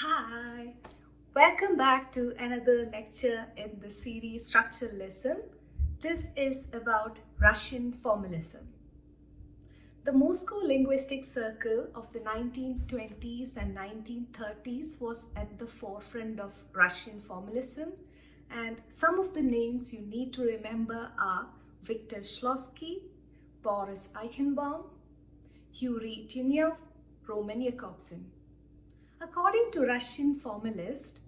Hi, welcome back to another lecture in the series Structuralism. This is about Russian Formalism. The Moscow linguistic circle of the 1920s and 1930s was at the forefront of Russian Formalism, and some of the names you need to remember are Viktor Shklovsky, Boris Eichenbaum, Yuri Tunev, Roman Jakobson. According to Russian formalists,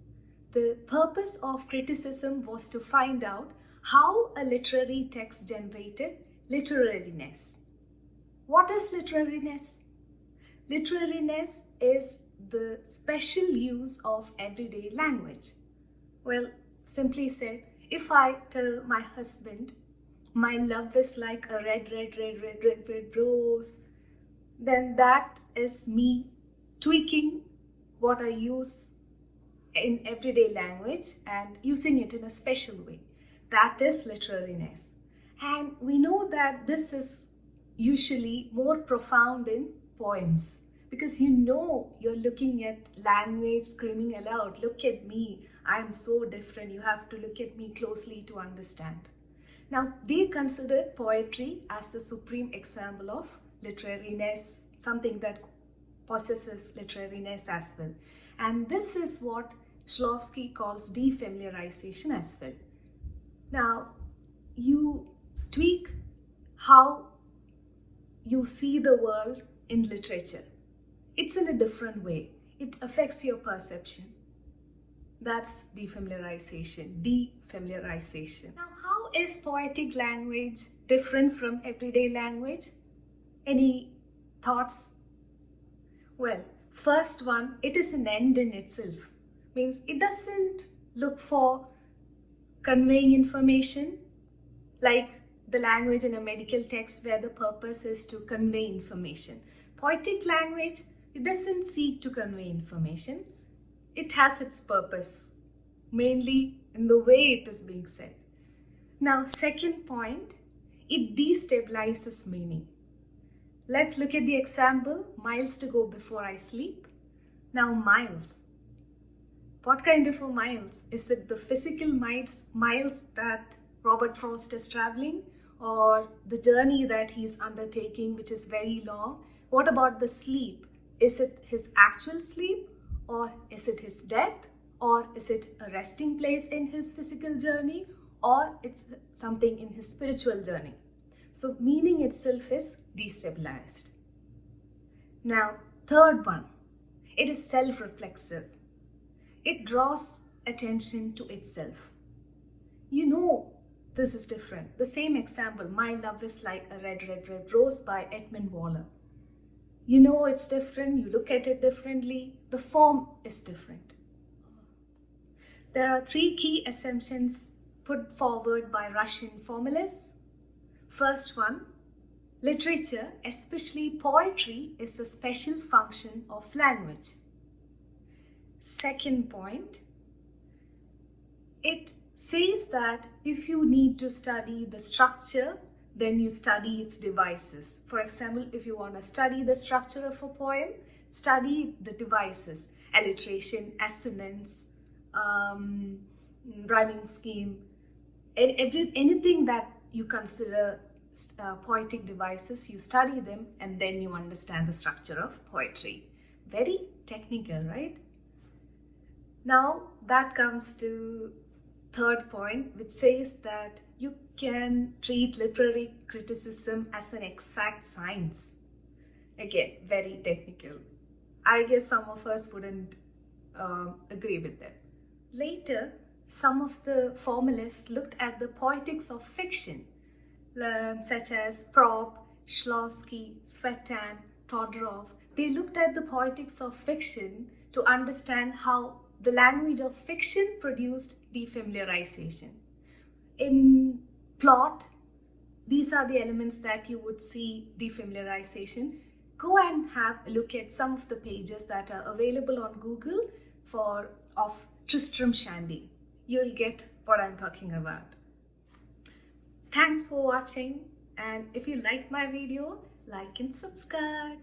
the purpose of criticism was to find out how a literary text generated literariness. What is literariness? Literariness is the special use of everyday language. Well, simply said, if I tell my husband, my love is like a red rose, then that is me tweaking what I use in everyday language and using it in a special way. That is literariness. And we know that this is usually more profound in poems because you're looking at language screaming aloud, look at me, I'm so different, you have to look at me closely to understand. Now, they considered poetry as the supreme example of literariness, something that possesses literariness as well. And this is what Shklovsky calls defamiliarization as well. Now, you tweak how you see the world in literature. It's in a different way. It affects your perception. That's defamiliarization. Now, how is poetic language different from everyday language? Any thoughts? Well, first one, it is an end in itself. Means it doesn't look for conveying information like the language in a medical text where the purpose is to convey information. Poetic language, it doesn't seek to convey information. It has its purpose, mainly in the way it is being said. Now, second point, it destabilizes meaning. Let's look at the example, miles to go before I sleep. Now, miles. What kind of a miles? Is it the physical miles that Robert Frost is traveling, or the journey that he's undertaking, which is very long? What about the sleep? Is it his actual sleep, or is it his death, or is it a resting place in his physical journey, or it's something in his spiritual journey? So meaning itself is destabilized. Now, third one, it is self-reflexive. It draws attention to itself. This is different. The same example, my love is like a red rose by Edmund Waller. It's different, you look at it differently, the form is different. There are three key assumptions put forward by Russian formalists. First one, literature, especially poetry, is a special function of language. Second point, it says that if you need to study the structure, then you study its devices. For example, if you want to study the structure of a poem, study the devices, alliteration, assonance, rhyming scheme, anything that you consider poetic devices, you study them and then you understand the structure of poetry. Very technical, right? Now that comes to third point, which says that you can treat literary criticism as an exact science. Again, very technical. I guess some of us wouldn't agree with that. Later, some of the formalists looked at the poetics of fiction, such as Prop, Shklovsky, Svetan, Todorov. They looked at the poetics of fiction to understand how the language of fiction produced defamiliarization. In plot, these are the elements that you would see defamiliarization. Go and have a look at some of the pages that are available on Google of Tristram Shandy. You'll get what I'm talking about. Thanks for watching, and if you like my video, like and subscribe.